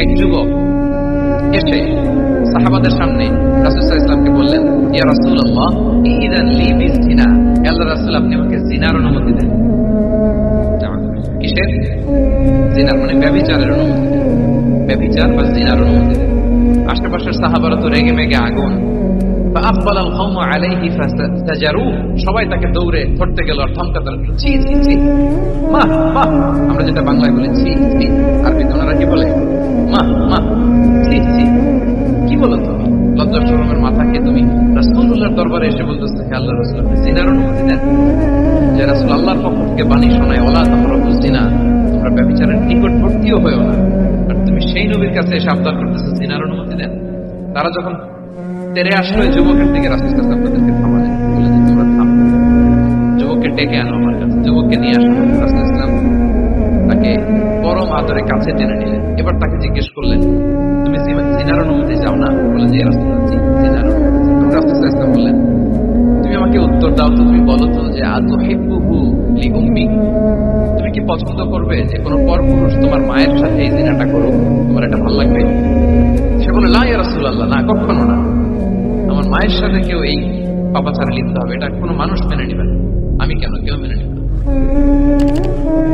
এক যুবক এসে সাহাবাদের সামনে রাসূল সাল্লাল্লাহু আলাইহি ওয়াসাল্লামকে বললেন, ইয়া রাসূলুল্লাহ ইযান লি বিজিনা, আল্লাহর রাসূল আপনি আমাকে জিনার অনুমতি দেন। কিসের? জিনার মানে ব্যভিচারের অনুমতি দেন। ব্যভিচার বা জিনার অনুমতি দেন। আশেপাশের সাহাবারা তো রেগে মেগে আগুন। فأقبل القوم عليه فزجروه, সবাই তাকে দৌড়ে ধরতে গেল আর ধমকাতে লাগলো, ছি ছি ছি, মা মা, আমরা যেটা বাংলায় বলি ছি ছি, আরবিতে ওনারা কি বলে মা মা, ছি ছি, কি বলো তুমি? লজ্জা শরমের মাথা খেয়ে তুমি রাসূলুল্লাহর দরবারে এসে বলতেছে, হে আল্লাহর রাসূল আপনি জিনার অনুমতি দেন। যে রাসূল আল্লাহর পক্ষ থেকে বাণী শোনায়, ওয়ালা তাকরাবুজ জিনা, তোমরা ব্যভিচারের নিকটবর্তীও হয়ো না, আর তুমি সেই নবীর কাছে এসে আবদার করতেছো জিনার অনুমতি দেন। তারা যখন তেরে আসলো যুবকের দিকে, রাসূল সাল্লাল্লাহু আলাইহি ওয়াসাল্লাম তাদেরকে থামালেন, বলে যে তোমরা থামো, যুবককে ডেকে আনো আমার কাছে। যুবককে নিয়ে আসলো, রাসূল সাল্লাল্লাহু আলাইহি ওয়াসাল্লাম তাকে পরম আদরে কাছে টেনে নিলেন। এবার তাকে জিজ্ঞেস করলেন, তুমি জিনার অনুমতি চাও না? বলে যে রাসূলুল্লাহ জি, জিনার অনুমতি। তখন রাসূল সাল্লাল্লাহু আলাইহি ওয়াসাল্লাম বললেন, তুমি আমাকে উত্তর দাও তো, তুমি বলো তো যে আতুহিব্বুহু লিউম্মি, তুমি কি পছন্দ করবে যে কোনো পরপুরুষ তোমার মায়ের সাথে এই জিনাটা করুক? তোমার এটা ভালো লাগবে? সে বলে, লা ইয়া রাসূলুল্লাহ, না, কখনো না, আমার মায়ের সাথে কেউ এই পাপাচারে লিপ্ত হবে এটা কোনো মানুষ মেনে নেবে না, আমি কেন, কেউ মেনে নেবে না।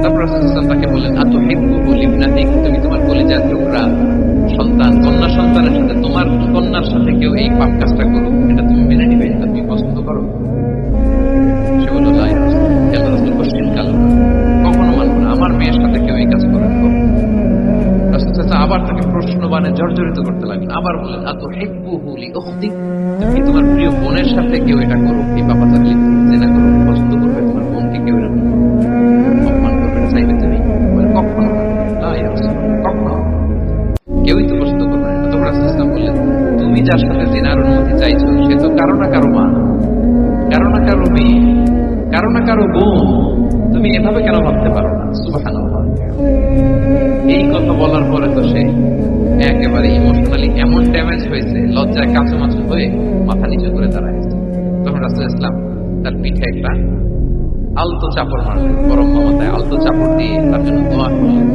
তারপর রাসূল সাল্লাল্লাহু আলাইহি ওয়াসাল্লাম তাকে বললেন, আতুহিব্বুহু লিবনাতিক, তুমি তোমার কলিজার টুকরা সন্তান, কন্যা সন্তানের সাথে, তোমার কন্যার সাথে কেউ এই পাপ কাজটা করুক, এটা তুমি মেনে নিবে, এটা তুমি পছন্দ করো? সে বলল, লা ইয়া রাসূলুল্লাহ, আল্লাহর রাসূল কোশ্চেন কালো, কখনো মানব না, আমার মেয়ের সাথে কেউ এই কাজ করে না। রাসূল সাল্লাল্লাহু আলাইহি ওয়াসাল্লাম আবার তাকে প্রশ্নবাণে জর্জরিত করতে লাগলেন, আবার বললেন, আতুহিব্বুহু লিউখতিক, তুমি তোমার প্রিয় বোনের সাথে কেউ এটা করুক, এই পাপাচারে লিপ্ত জিনা করুক, পছন্দ করবে? তোমার বোনকে কেউ এরকম অপমান করবে, চাইবে তুমি? বলে, কখনো না, লা ইয়া রাসূলুল্লাহ, কখনো, কেউই তো পছন্দ করবে না। তখন রাসূল সাল্লাল্লাহু আলাইহি ওয়াসাল্লাম বললেন, তুমি যার সাথে জিনার অনুমতি চাইছো সে তো কারো না কারো মা, কারো না কারো মেয়ে, কারো না কারো বোন, তুমি এভাবে কেন ভাবতে পারো না? সুবহানাল্লাহ। এই কথা বলার পরে তো সে একেবারে ইমোশনালি এমন ড্যামেজ হয়েছে, লজ্জায় কাঁচুমাচু হয়ে মাথা নিচু করে দাঁড়াইছে। তখন রাসূল ইসলাম তার পিঠে একটা আলতো চাপড় মারলেন, পরম মমতায় আলতো চাপড় দিয়ে তার জন্য দোয়া করলেন।